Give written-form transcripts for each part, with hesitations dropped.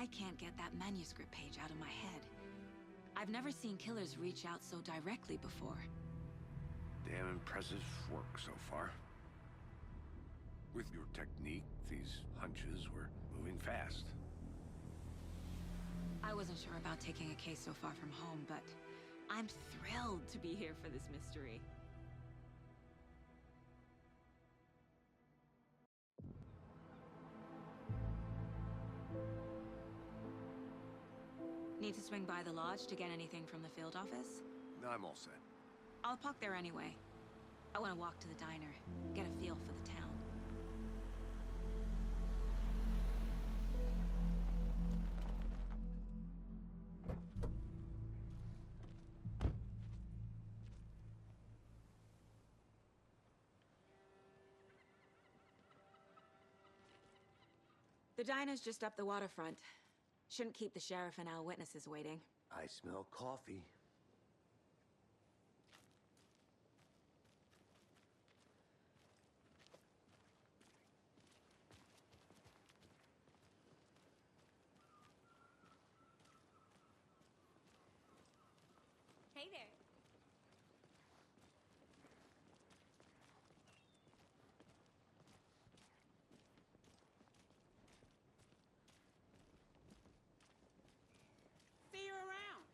I can't get that manuscript page out of my head. I've never seen killers reach out so directly before. Damn impressive work so far. With your technique, these hunches were moving fast. I wasn't sure about taking a case so far from home, but I'm thrilled to be here for this mystery. Need to swing by the lodge to get anything from the field office? No, I'm all set. I'll park there anyway. I want to walk to the diner, get a feel for the town. The diner's just up the waterfront. Shouldn't keep the sheriff and our witnesses waiting. I smell coffee. Hey there. See you around.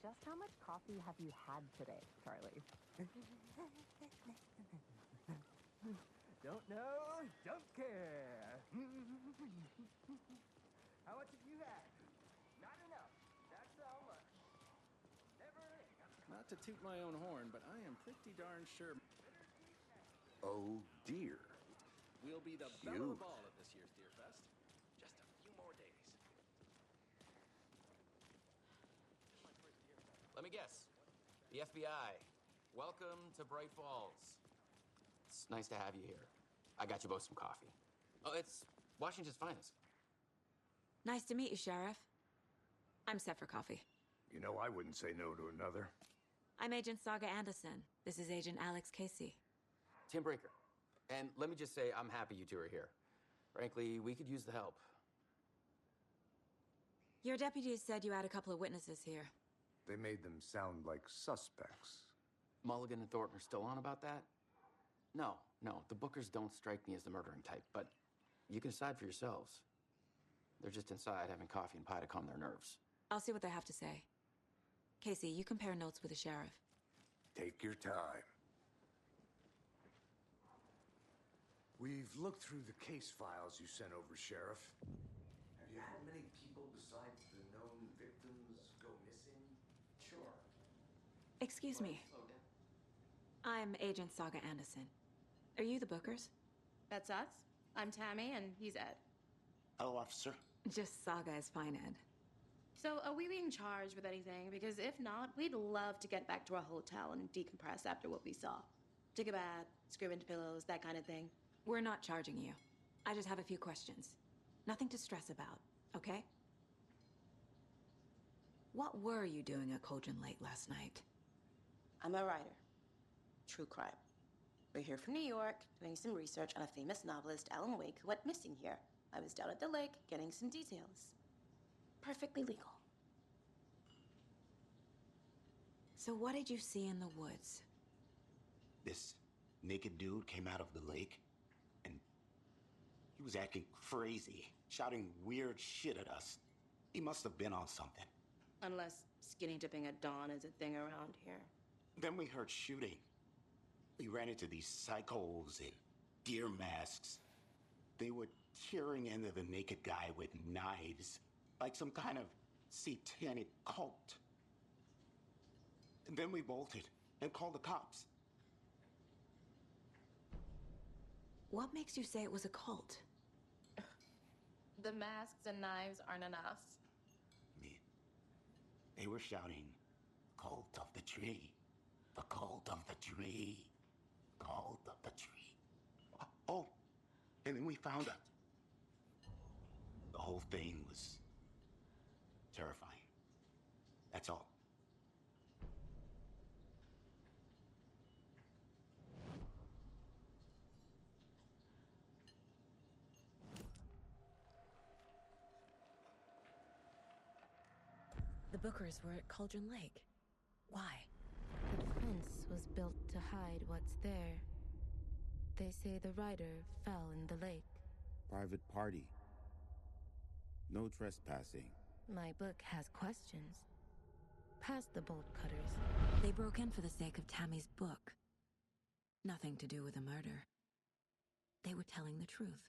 Just how much coffee have you had today, Charlie? Don't know, don't care. How much have you had? Not enough. That's how much. Never enough. Not to toot my own horn, but I am pretty darn sure Oh dear. we'll be the belle of the ball at this year's Deer Fest. Just a few more days. Let me guess. The FBI. Welcome to Bright Falls. It's nice to have you here. I got you both some coffee. Oh, it's Washington's finest. Nice to meet you, Sheriff. I'm set for coffee. You know, I wouldn't say no to another. I'm Agent Saga Anderson. This is Agent Alex Casey. Tim Brinker. And let me just say, I'm happy you two are here. Frankly, we could use the help. Your deputies said you had a couple of witnesses here. They made them sound like suspects. Mulligan and Thornton are still on about that? No, the Bookers don't strike me as the murdering type, but you can decide for yourselves. They're just inside having coffee and pie to calm their nerves. I'll see what they have to say. Casey, you compare notes with the sheriff. Take your time. We've looked through the case files you sent over, Sheriff. Have you had many people besides the known victims go missing? Sure. Excuse me. I'm Agent Saga Anderson. Are you the Bookers? That's us. I'm Tammy, and he's Ed. Hello, officer. Just Saga is fine, Ed. So, are we being charged with anything? Because if not, we'd love to get back to our hotel and decompress after what we saw. Take a bath, scream into pillows, that kind of thing. We're not charging you. I just have a few questions. Nothing to stress about, okay? What were you doing at Cauldron Lake last night? I'm a writer. True crime. We're here from New York, doing some research on a famous novelist, Alan Wake, who went missing here. I was down at the lake, getting some details. Perfectly legal. So what did you see in the woods? This naked dude came out of the lake, and he was acting crazy, shouting weird shit at us. He must have been on something. Unless skinny dipping at dawn is a thing around here. Then we heard shooting. We ran into these psychos in deer masks. They were tearing into the naked guy with knives, like some kind of satanic cult. And then we bolted and called the cops. What makes you say it was a cult? The masks and knives aren't enough. They were shouting, "Cult of the tree, the cult of the tree, cult of the tree." Oh, and then we found out. The whole thing was terrifying. That's all. Bookers were at Cauldron Lake. Why? The fence was built to hide what's there. They say the rider fell in the lake. Private party. No trespassing. My book has questions. Past the bolt cutters. They broke in for the sake of Tammy's book. Nothing to do with a murder. They were telling the truth.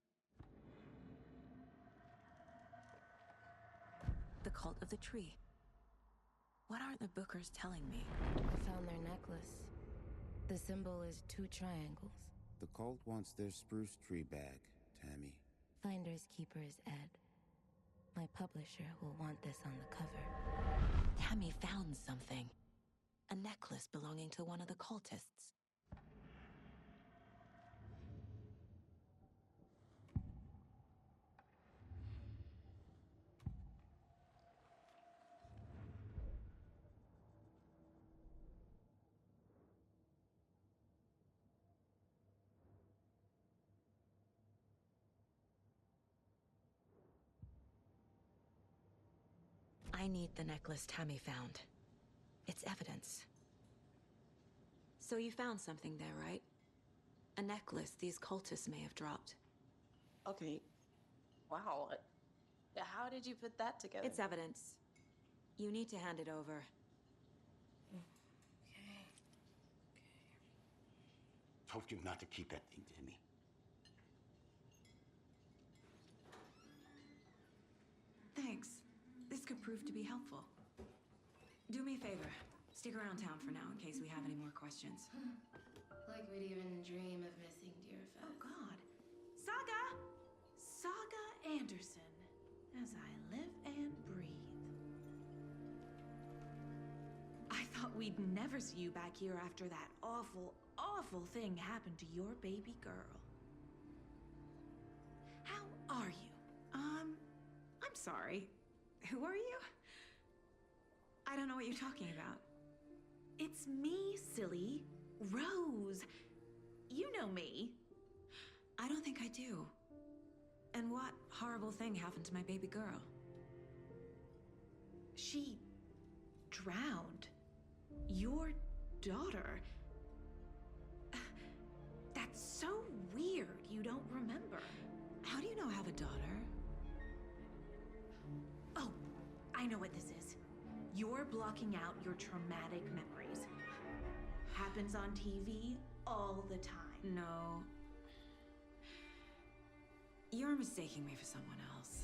The cult of the tree. What aren't the Bookers telling me? I found their necklace. The symbol is 2 triangles. The cult wants their spruce tree back, Tammy. Finders keepers, Ed. My publisher will want this on the cover. Tammy found something. A necklace belonging to one of the cultists. I need the necklace Tammy found. It's evidence. So you found something there, right? A necklace these cultists may have dropped. Okay. Wow. How did you put that together? It's evidence. You need to hand it over. Okay. Told you not to keep that thing, Timmy. Thanks. This could prove to be helpful. Do me a favor. Stick around town for now in case we have any more questions. Like we'd even dream of missing Deerfest. Oh, God. Saga! Saga Anderson. As I live and breathe. I thought we'd never see you back here after that awful, awful thing happened to your baby girl. How are you? I'm sorry. Who are you? I don't know what you're talking about. It's me, silly. Rose. You know me. I don't think I do. And what horrible thing happened to my baby girl? She drowned. Your daughter. That's so weird you don't remember. How do you know I have a daughter? Oh, I know what this is. You're blocking out your traumatic memories. Happens on TV all the time. No. You're mistaking me for someone else.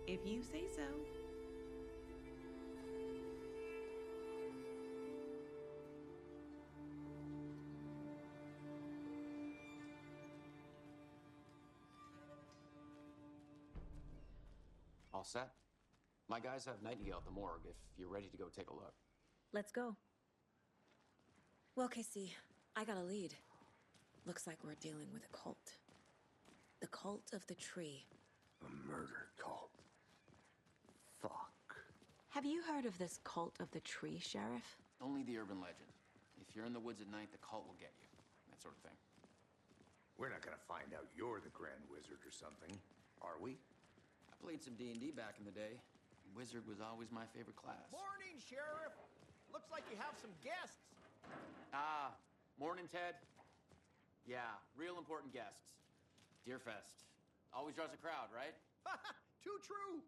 If you say so. All set? My guys have Nightingale at the morgue if you're ready to go take a look. Let's go. Well, Casey, I got a lead. Looks like we're dealing with a cult. The cult of the tree. A murder cult. Fuck. Have you heard of this cult of the tree, Sheriff? Only the urban legend. If you're in the woods at night, the cult will get you. That sort of thing. We're not gonna find out you're the Grand Wizard or something, are we? I played some D&D back in the day. Wizard was always my favorite class. Morning, Sheriff. Looks like you have some guests. Morning, Ted. Yeah, real important guests. Deerfest. Always draws a crowd, right? Too true.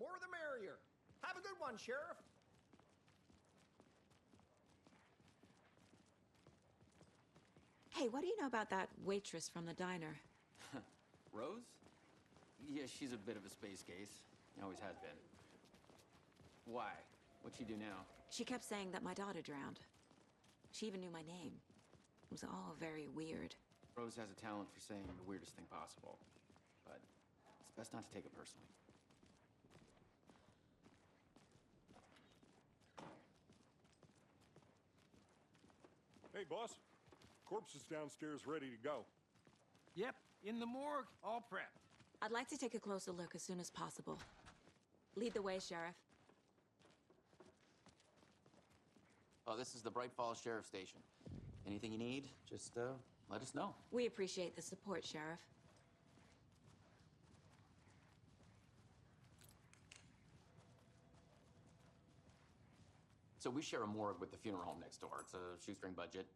More the merrier. Have a good one, Sheriff. Hey, what do you know about that waitress from the diner? Rose? Yeah, she's a bit of a space case. Always has been. Why? What'd she do now? She kept saying that my daughter drowned. She even knew my name. It was all very weird. Rose has a talent for saying the weirdest thing possible. But it's best not to take it personally. Hey, boss. Corpse is downstairs ready to go. Yep, in the morgue, all prepped. I'd like to take a closer look as soon as possible. Lead the way, Sheriff. Oh, this is the Bright Falls Sheriff Station. Anything you need, just let us know. We appreciate the support, Sheriff. So we share a morgue with the funeral home next door. It's a shoestring budget.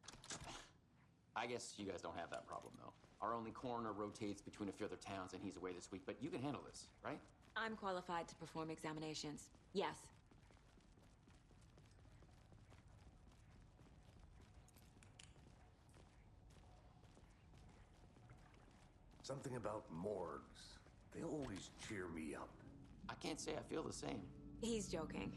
I guess you guys don't have that problem, though. Our only coroner rotates between a few other towns, and he's away this week. But you can handle this, right? I'm qualified to perform examinations. Yes. Something about morgues. They always cheer me up. I can't say I feel the same. He's joking.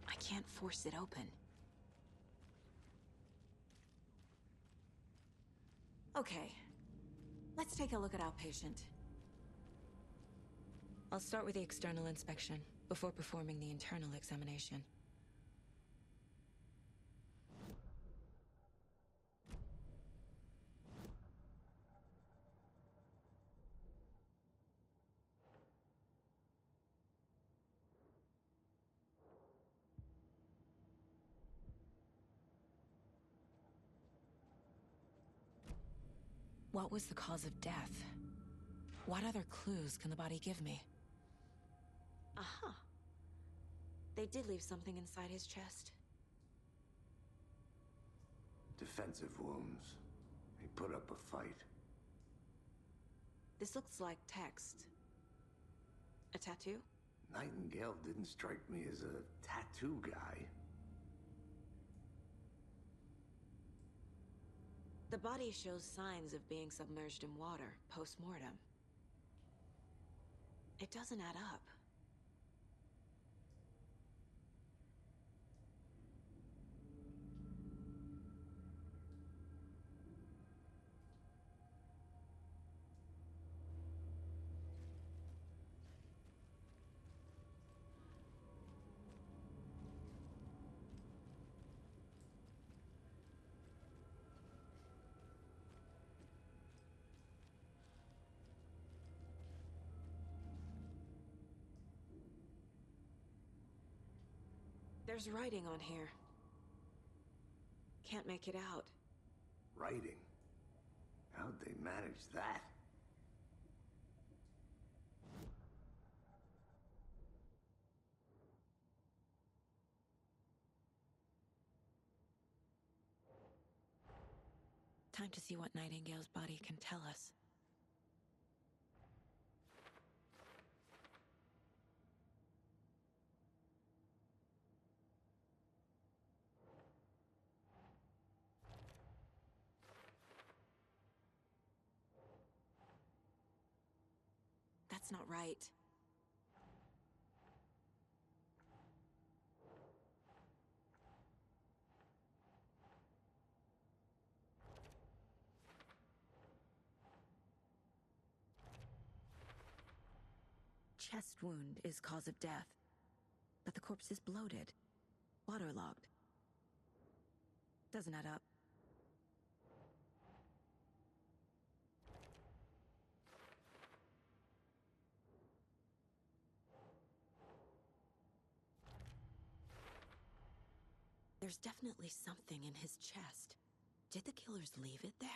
I can't force it open. Okay. Let's take a look at our patient. I'll start with the external inspection before performing the internal examination. What was the cause of death? What other clues can the body give me? Aha. They did leave something inside his chest. Defensive wounds. He put up a fight. This looks like text. A tattoo? Nightingale didn't strike me as a tattoo guy. The body shows signs of being submerged in water post-mortem. It doesn't add up. There's writing on here. Can't make it out. Writing? How'd they manage that? Time to see what Nightingale's body can tell us. That's not right. Chest wound is cause of death, but the corpse is bloated, waterlogged. Doesn't add up. There's definitely something in his chest. Did the killers leave it there?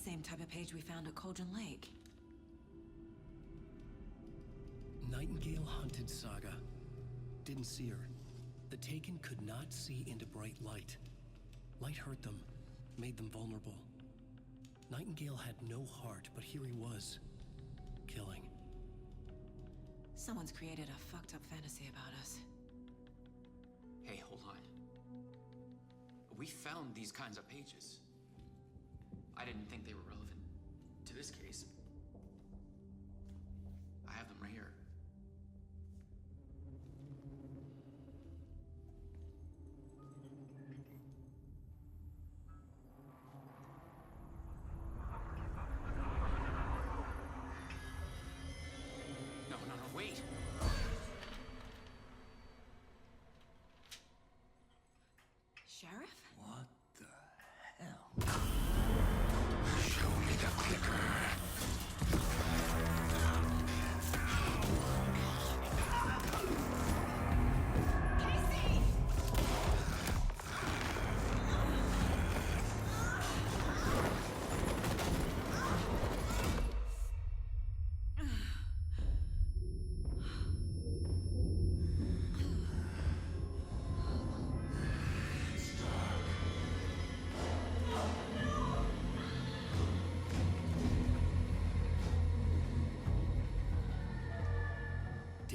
Same type of page we found at Cauldron Lake. Nightingale hunted Saga. Didn't see her. The Taken could not see into bright light. Light hurt them, made them vulnerable. Nightingale had no heart, but here he was, killing. Someone's created a fucked up fantasy about us. Hey, hold on. We found these kinds of pages. I didn't think they were relevant to this case. I have them right here.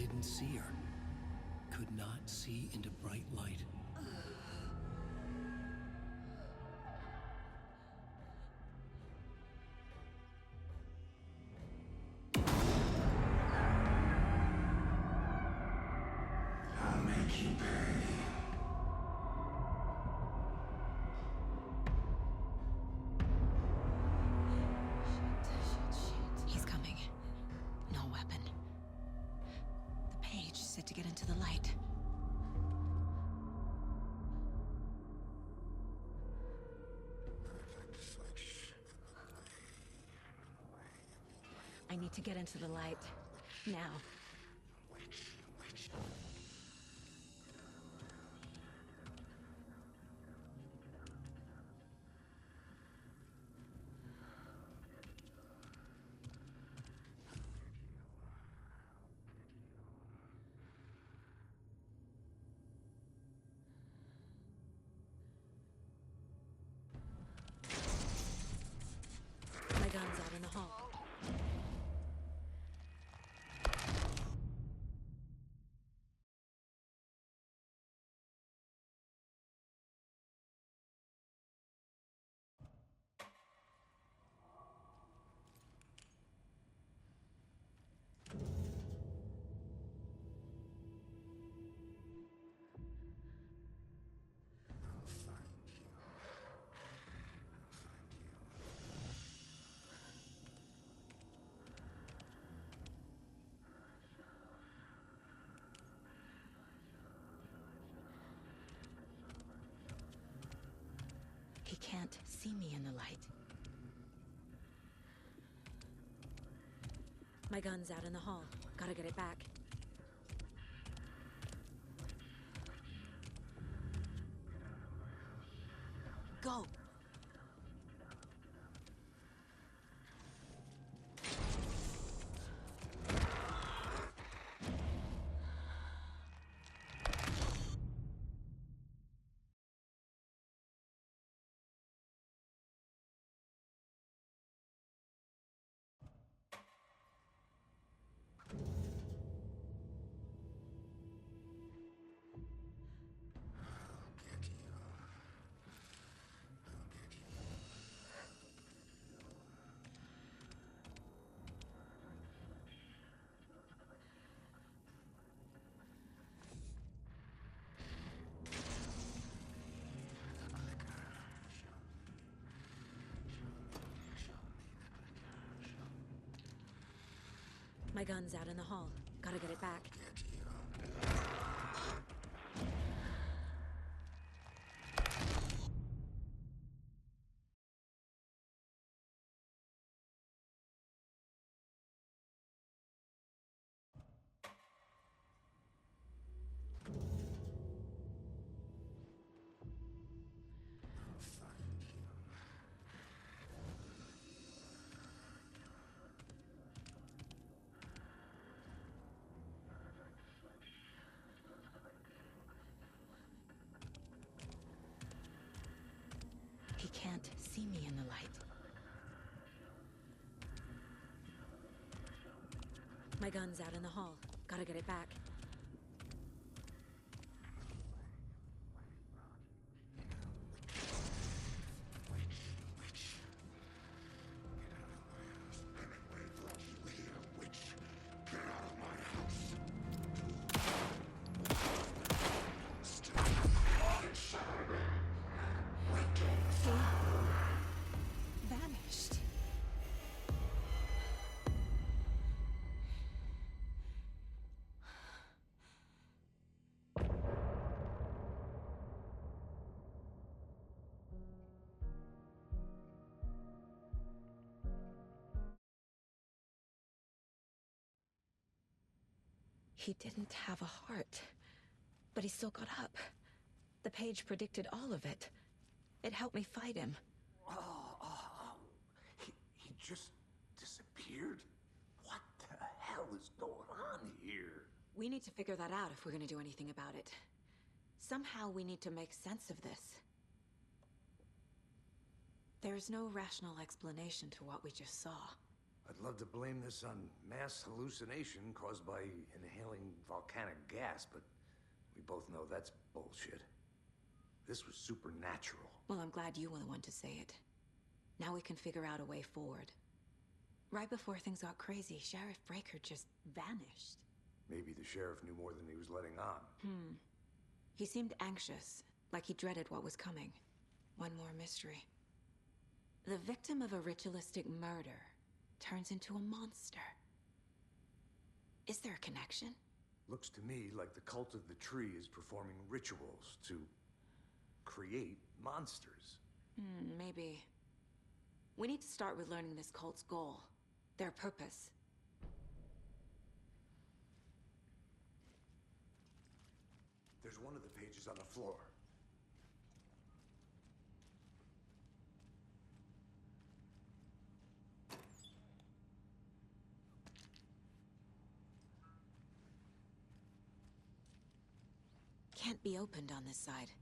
didn't see her. Could not see into bright light. I'll make you pay. He's coming. No weapon. The page said to get into the light. I need to get into the light. Now. My gun's out in the hall. He can't see me in the light. My gun's out in the hall. Gotta get it back. Go! My gun's out in the hall. Gotta get it back. He can't see me in the light. My gun's out in the hall. Gotta get it back. Vanished. He didn't have a heart, but he still got up. The page predicted all of it. It helped me fight him. He just disappeared? What the hell is going on here? We need to figure that out if we're gonna do anything about it. Somehow we need to make sense of this. There's no rational explanation to what we just saw. I'd love to blame this on mass hallucination caused by inhaling volcanic gas, but we both know that's bullshit. This was supernatural. Well, I'm glad you were the one to say it. Now we can figure out a way forward. Right before things got crazy, Sheriff Breaker just vanished. Maybe the sheriff knew more than he was letting on. He seemed anxious, like he dreaded what was coming. One more mystery. The victim of a ritualistic murder turns into a monster. Is there a connection? Looks to me like the cult of the tree is performing rituals to create monsters. Maybe. We need to start with learning this cult's goal, their purpose. There's one of the pages on the floor. Can't be opened on this side.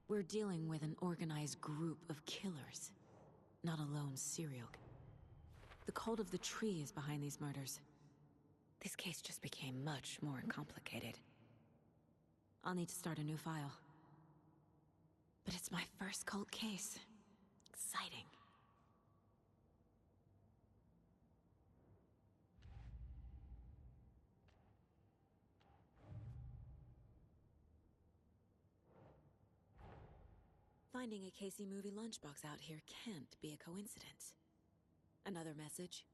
We're dealing with an organized group of killers, not a lone serial. The cult of the tree is behind these murders. This case just became much more complicated. I'll need to start a new file. But it's my first cult case. Exciting. Finding a Casey movie lunchbox out here can't be a coincidence. Another message.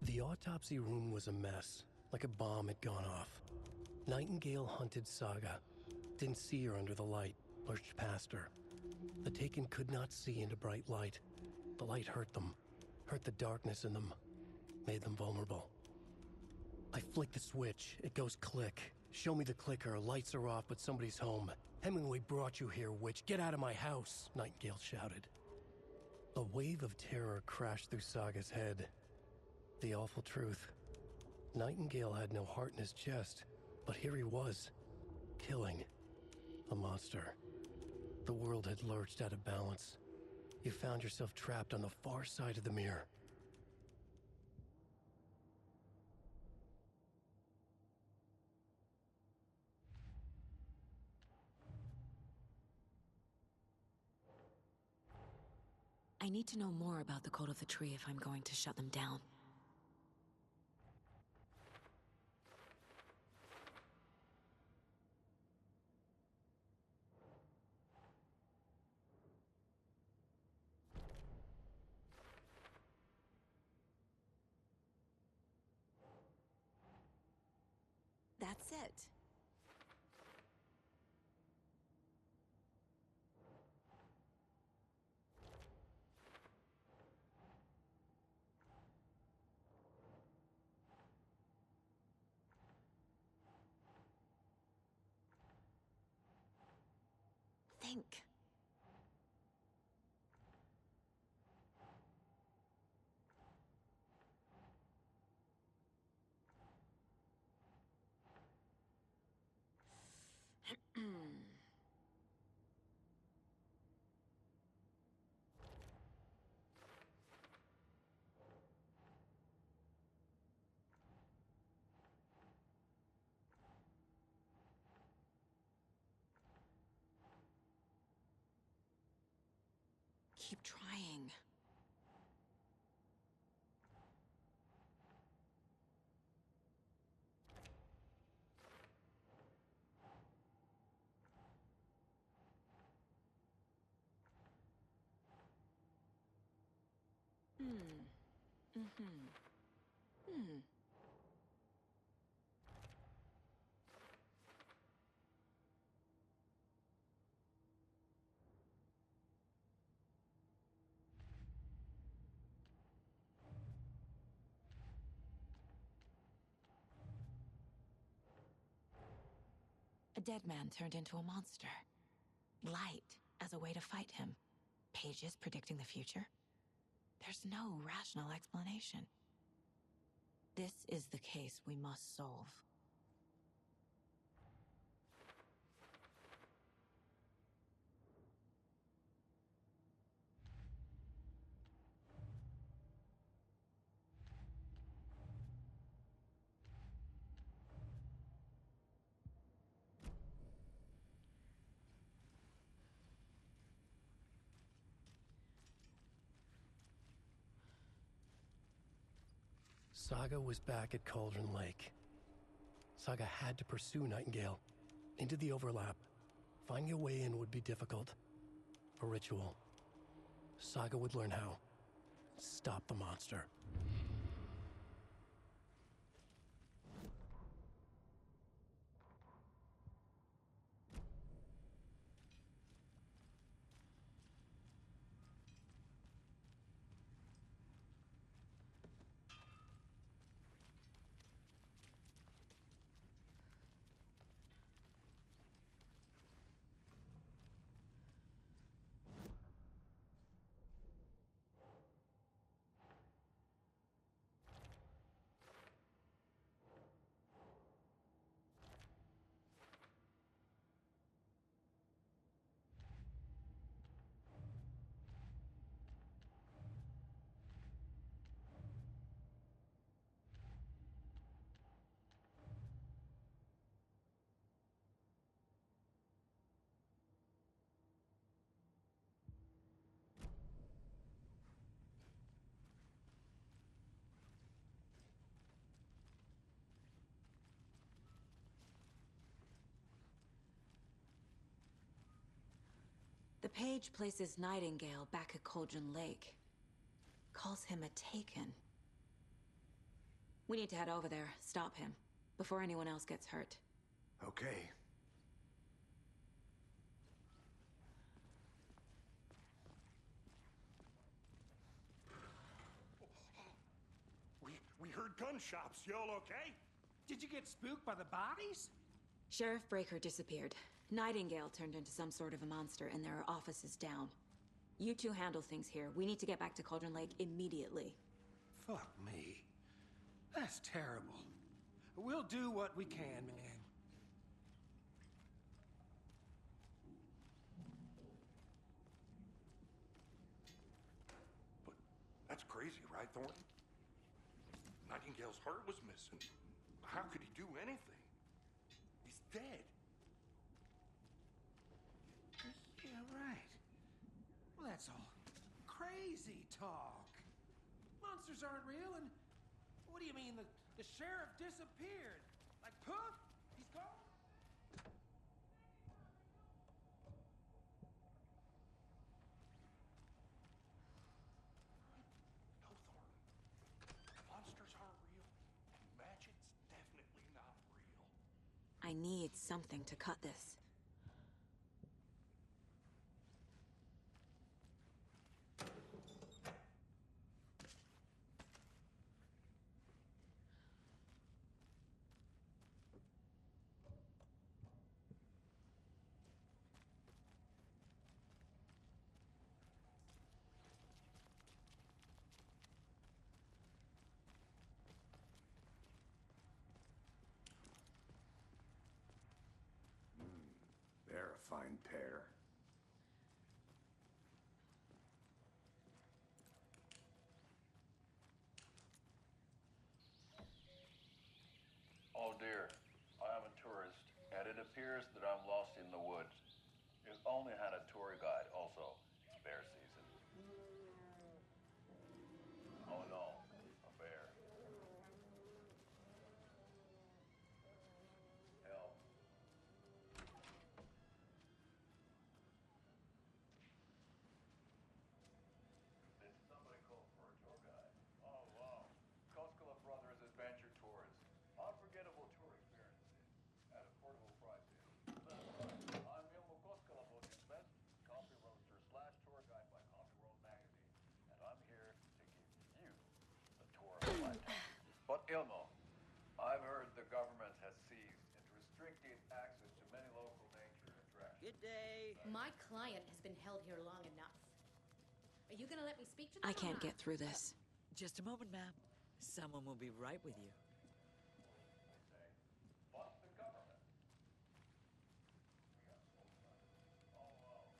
The autopsy room was a mess, like a bomb had gone off. Nightingale hunted Saga. Didn't see her under the light, lurched past her. The Taken could not see into bright light. The light hurt them, hurt the darkness in them, made them vulnerable. I flick the switch, it goes click. Show me the clicker, lights are off, but somebody's home. Hemingway brought you here, witch. Get out of my house, Nightingale shouted. A wave of terror crashed through Saga's head. The awful truth. Nightingale had no heart in his chest, but here he was, killing a monster. The world had lurched out of balance. You found yourself trapped on the far side of the mirror. I need to know more about the Code of the Tree if I'm going to shut them down. That's it. Think. Keep trying. A dead man turned into a monster. Light as a way to fight him. Pages predicting the future? There's no rational explanation. This is the case we must solve. Saga was back at Cauldron Lake. Saga had to pursue Nightingale into the overlap. Finding a way in would be difficult. A ritual. Saga would learn how. Stop the monster. The page places Nightingale back at Cauldron Lake. Calls him a Taken. We need to head over there, stop him, before anyone else gets hurt. Okay. We heard gunshots. Y'all okay? Did you get spooked by the bodies? Sheriff Breaker disappeared. Nightingale turned into some sort of a monster, and there are offices down. You two handle things here. We need to get back to Cauldron Lake immediately. Fuck me. That's terrible. We'll do what we can, man. But that's crazy, right, Thornton? Nightingale's heart was missing. How could he do anything? He's dead. Yeah, right. Well, that's all crazy talk. Monsters aren't real, and what do you mean the sheriff disappeared? Like poof? He's gone? No, Thornton. Monsters aren't real. Magic's definitely not real. I need something to cut this. They're a fine pair. Oh dear, I am a tourist, and it appears that I'm lost in the woods. If only had a tour guide also. It's bear season. Oh no, a bear. Help. Did somebody call for a tour? Ilmo, I've heard the government has seized and restricted access to many local nature attractions. Good day. My client has been held here long enough. Are you gonna let me speak to them? I can't get through this. Just a moment, ma'am. Someone will be right with you. But the government. We got both sides. All alone.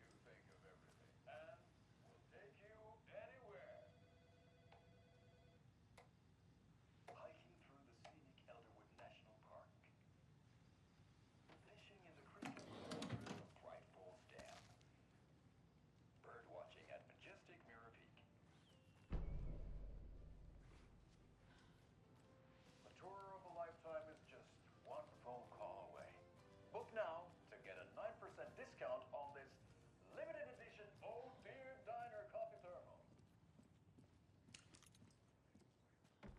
You think of everything. And we'll take you anywhere. Hiking through the scenic Elderwood National Park. Fishing in the crystal waters of Bright Falls Dam. Bird watching at majestic Mirror Peak. A tour of a lifetime is just one phone call away. Book now to get a 9% discount on this limited edition Oh Dear Diner coffee thermal.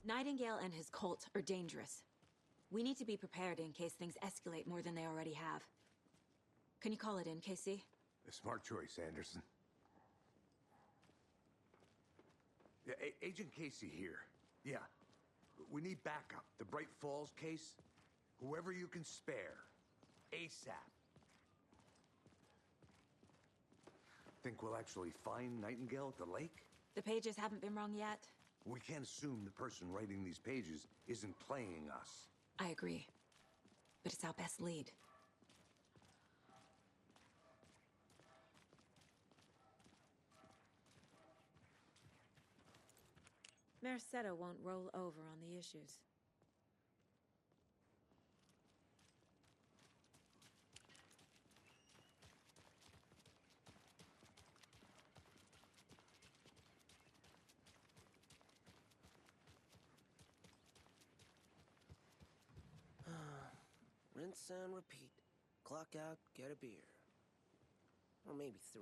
Nightingale and his cult are dangerous. We need to be prepared in case things escalate more than they already have. Can you call it in, Casey? A smart choice, Anderson. Yeah, Agent Casey here. Yeah. We need backup. The Bright Falls case? Whoever you can spare. ASAP. Think we'll actually find Nightingale at the lake? The pages haven't been wrong yet. We can't assume the person writing these pages isn't playing us. I agree. But it's our best lead. Merced won't roll over on the issues. Rinse and repeat. Clock out, get a beer. Or maybe 3.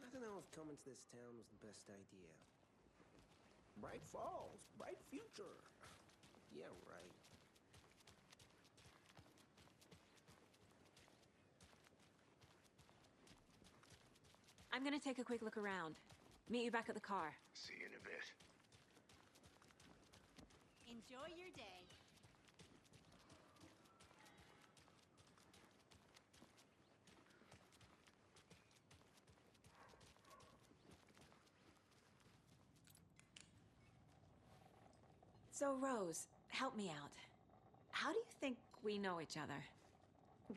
I don't know if coming to this town was the best idea. Bright Falls, bright future. Yeah, right. I'm gonna take a quick look around. Meet you back at the car. See you in a bit. Enjoy your day. So, Rose, help me out. How do you think we know each other?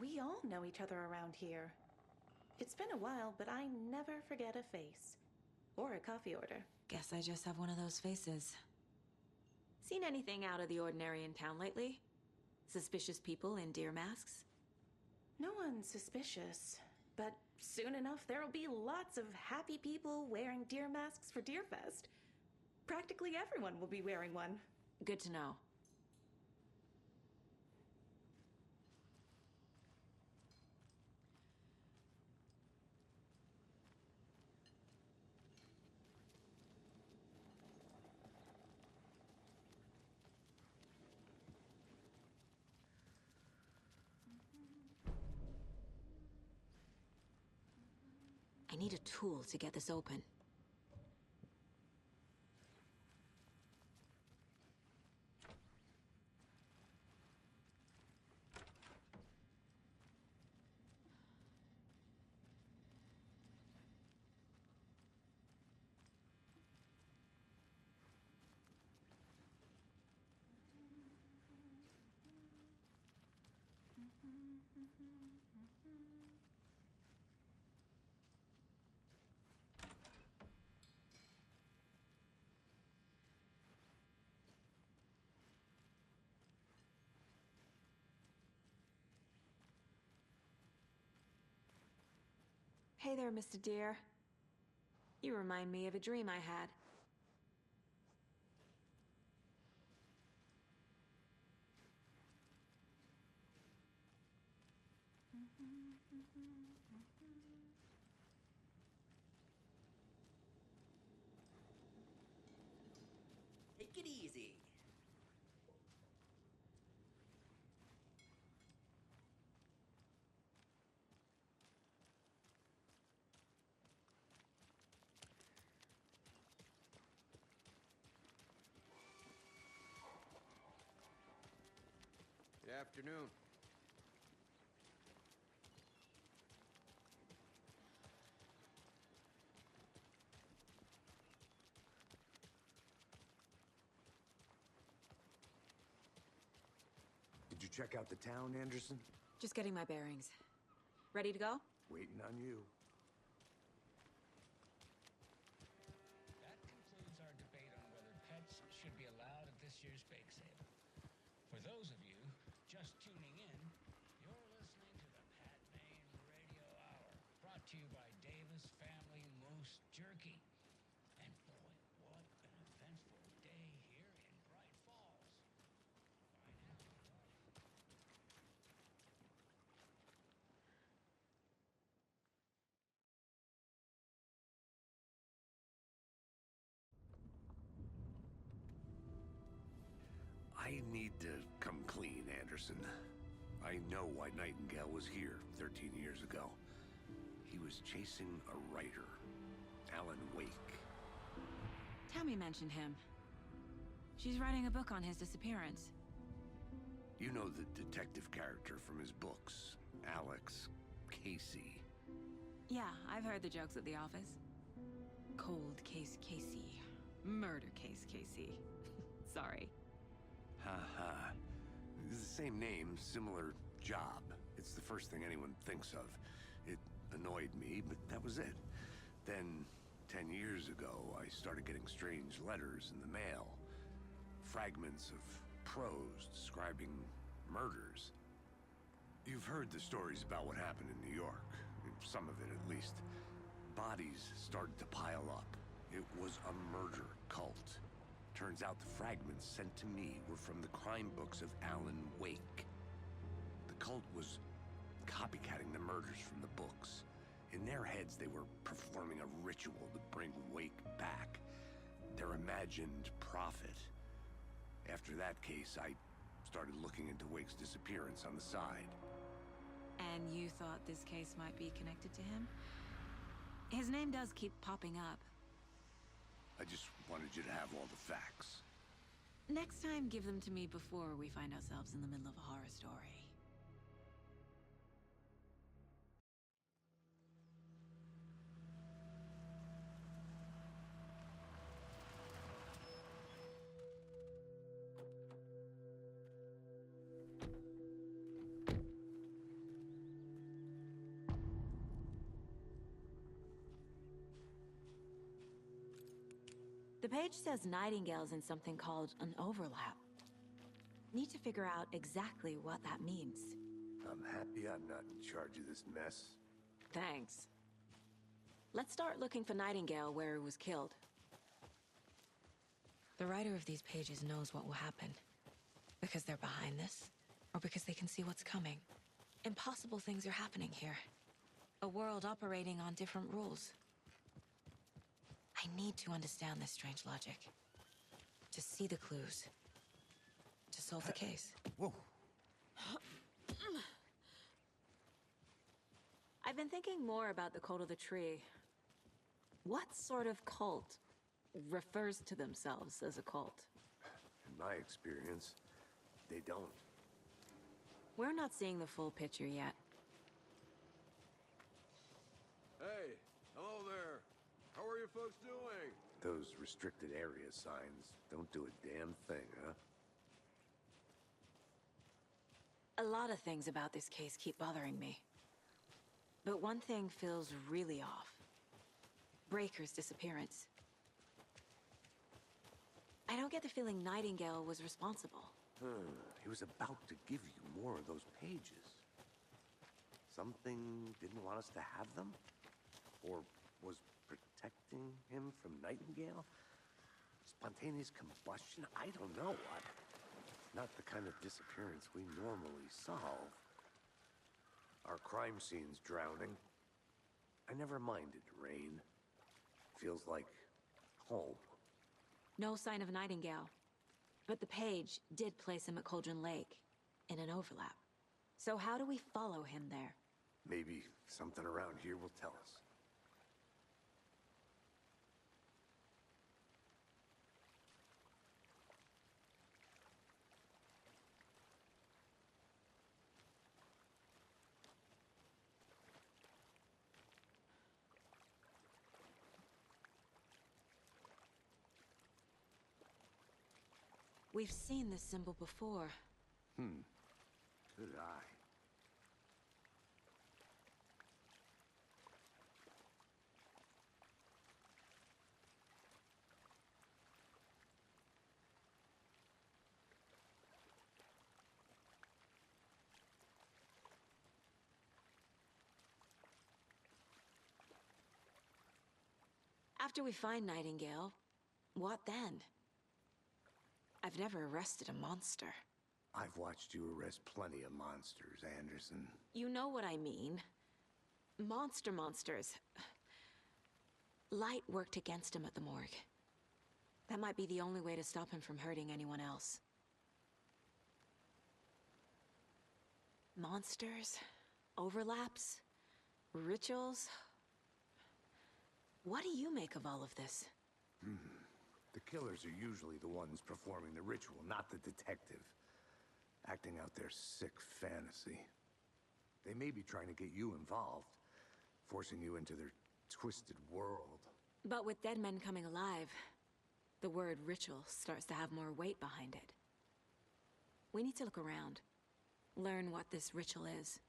We all know each other around here. It's been a while, but I never forget a face. Or a coffee order. Guess I just have one of those faces. Seen anything out of the ordinary in town lately? Suspicious people in deer masks? No one's suspicious. But soon enough, there'll be lots of happy people wearing deer masks for Deerfest. Practically everyone will be wearing one. Good to know. I need a tool to get this open. Hey there, Mr. Deer. You remind me of a dream I had. Take it easy. Afternoon. Did you check out the town, Anderson? Just getting my bearings. Ready to go? Waiting on you. That concludes our debate on whether pets should be allowed at this year's bake sale. For those of you just tuning in, you're listening to the Pat Maine Radio Hour, brought to you by Davis Family Moose Jerky. And boy, what an eventful day here in Bright Falls. Bye now. I need to come clean, Anderson. I know why Nightingale was here 13 years ago. He was chasing a writer, Alan Wake. Tammy mentioned him. She's writing a book on his disappearance. You know the detective character from his books, Alex Casey. Yeah, I've heard the jokes at the office. Cold case Casey. Murder case Casey. Sorry. Ha. It's the same name, similar job. It's the first thing anyone thinks of. It annoyed me, but that was it. Then, 10 years ago, I started getting strange letters in the mail. Fragments of prose describing murders. You've heard the stories about what happened in New York. Some of it, at least. Bodies started to pile up. It was a murder cult. Turns out the fragments sent to me were from the crime books of Alan Wake. The cult was copycatting the murders from the books. In their heads, they were performing a ritual to bring Wake back. Their imagined prophet. After that case, I started looking into Wake's disappearance on the side. And you thought this case might be connected to him? His name does keep popping up. I just wanted you to have all the facts. Next time, give them to me before we find ourselves in the middle of a horror story. The page says Nightingale's in something called an overlap. Need to figure out exactly what that means. I'm happy I'm not in charge of this mess. Thanks. Let's start looking for Nightingale where he was killed. The writer of these pages knows what will happen. Because they're behind this, or because they can see what's coming. Impossible things are happening here. A world operating on different rules. I need to understand this strange logic. To see the clues. To solve the case. Whoa. I've been thinking more about the cult of the tree. What sort of cult refers to themselves as a cult? In my experience, they don't. We're not seeing the full picture yet. Hey, hello there. How are you folks doing? Those restricted area signs don't do a damn thing, huh? A lot of things about this case keep bothering me. But one thing feels really off. Breaker's disappearance. I don't get the feeling Nightingale was responsible. He was about to give you more of those pages. Something didn't want us to have them? Or was protecting him from Nightingale? Spontaneous combustion? I don't know what. Not the kind of disappearance we normally solve. Our crime scene's drowning. I never minded rain. Feels like home. No sign of Nightingale. But the page did place him at Cauldron Lake, in an overlap. So how do we follow him there? Maybe something around here will tell us. We've seen this symbol before. Good eye. After we find Nightingale, what then? I've never arrested a monster. I've watched you arrest plenty of monsters, Anderson. You know what I mean. Monsters. Light worked against him at the morgue. That might be the only way to stop him from hurting anyone else. Monsters? Overlaps? Rituals? What do you make of all of this? The killers are usually the ones performing the ritual, not the detective. Acting out their sick fantasy. They may be trying to get you involved, forcing you into their twisted world. But with dead men coming alive, the word ritual starts to have more weight behind it. We need to look around, learn what this ritual is.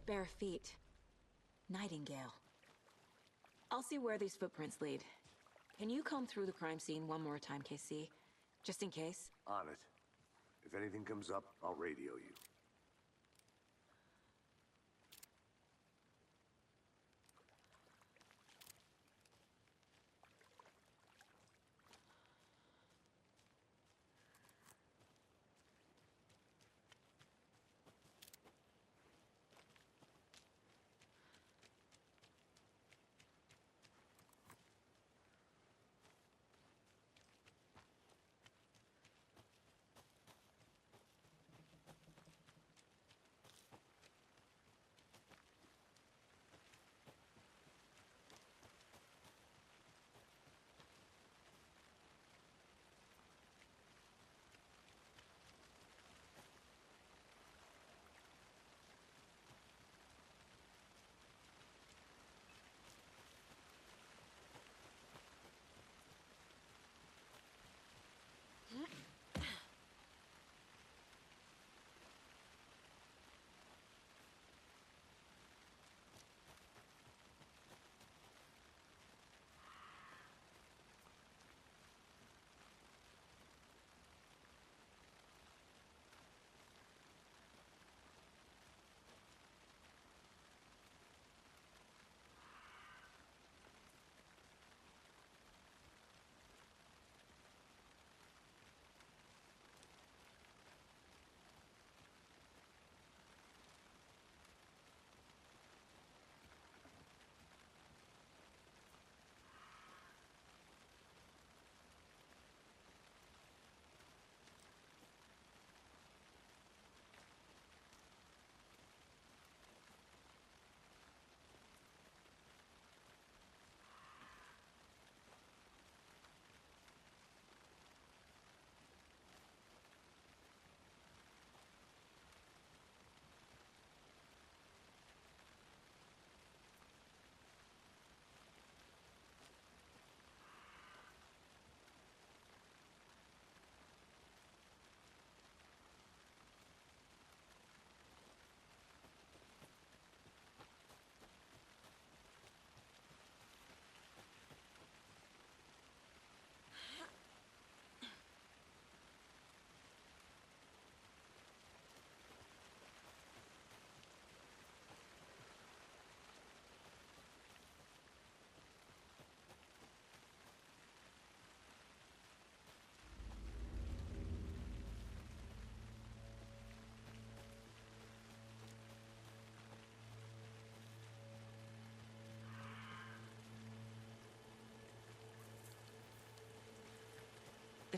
Bare feet. Nightingale. I'll see where these footprints lead. Can you comb through the crime scene one more time, KC? Just in case? On it. If anything comes up, I'll radio you.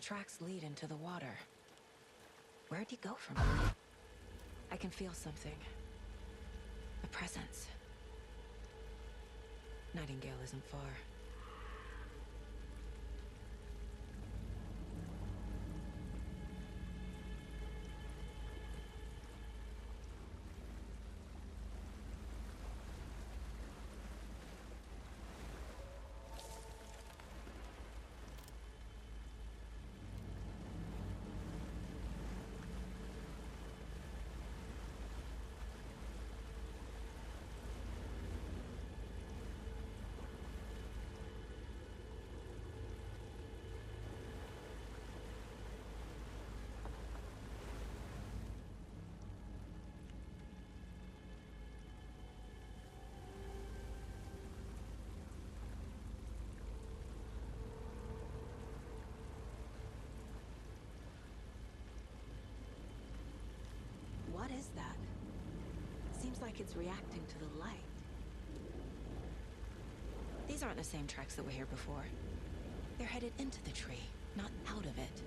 tracks lead into the water. Where'd he go from here? I can feel something. A presence. Nightingale isn't far. What is that? Seems like it's reacting to the light. These aren't the same tracks that were here before. They're headed into the tree, not out of it.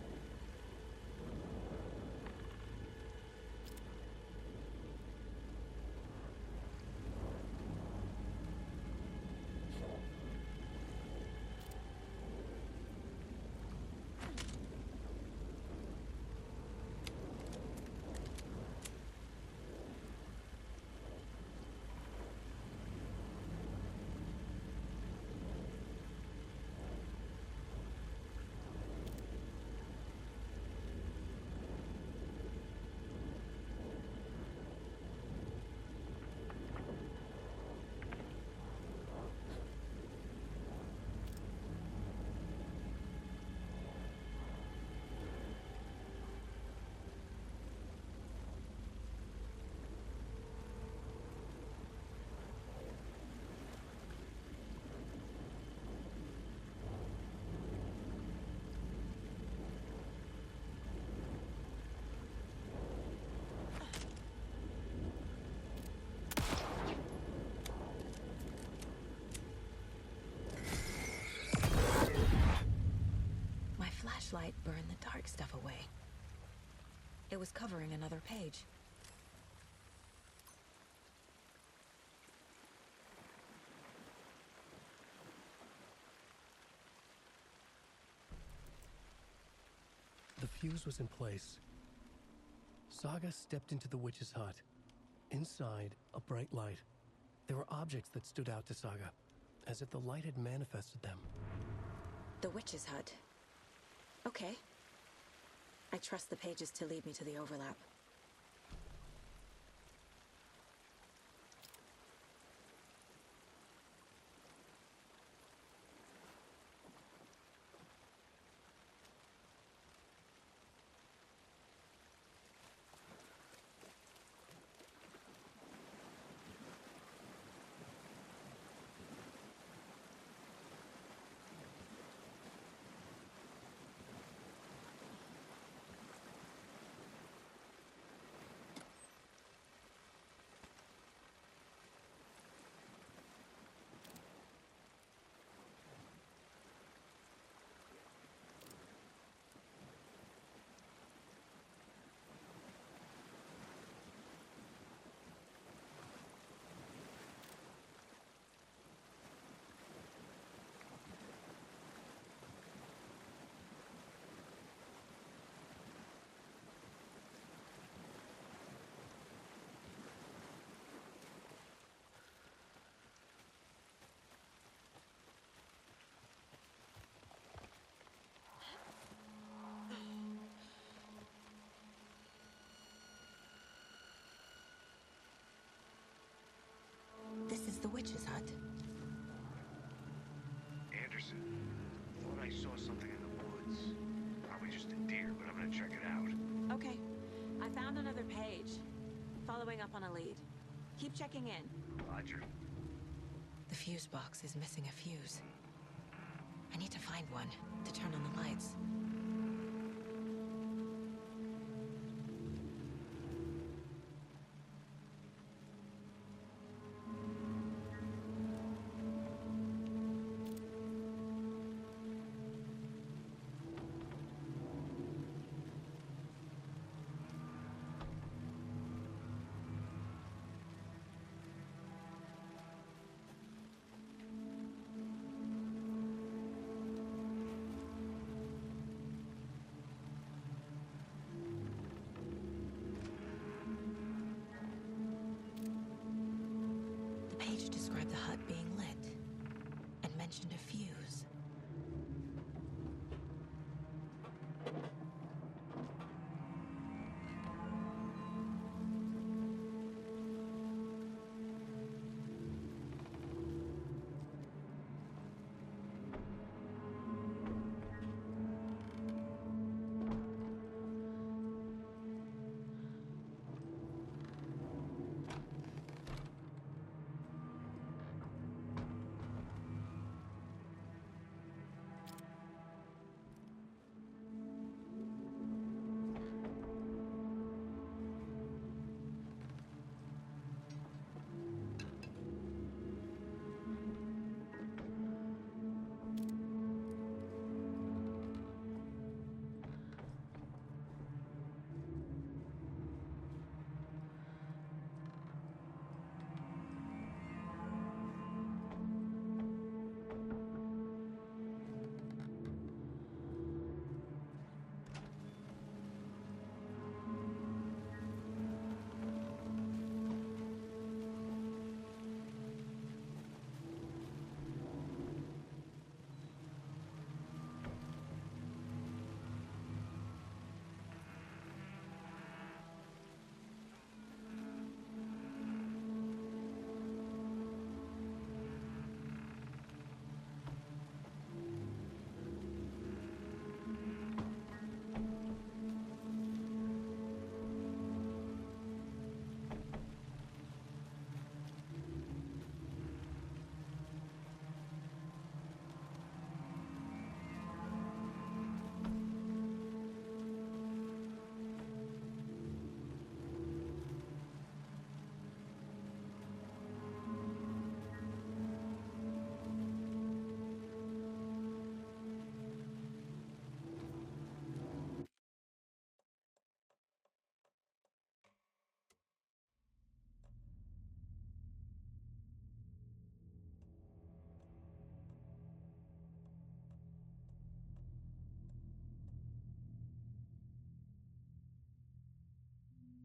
Flashlight burned the dark stuff away. It was covering another page. The fuse was in place. Saga stepped into the witch's hut. Inside, a bright light. There were objects that stood out to Saga, as if the light had manifested them. The witch's hut. Okay. I trust the pages to lead me to the overlap. This is the witch's hut. Anderson, thought I saw something in the woods. Probably just a deer, but I'm gonna check it out. Okay. I found another page. Following up on a lead. Keep checking in. Roger. The fuse box is missing a fuse. I need to find one to turn on the lights.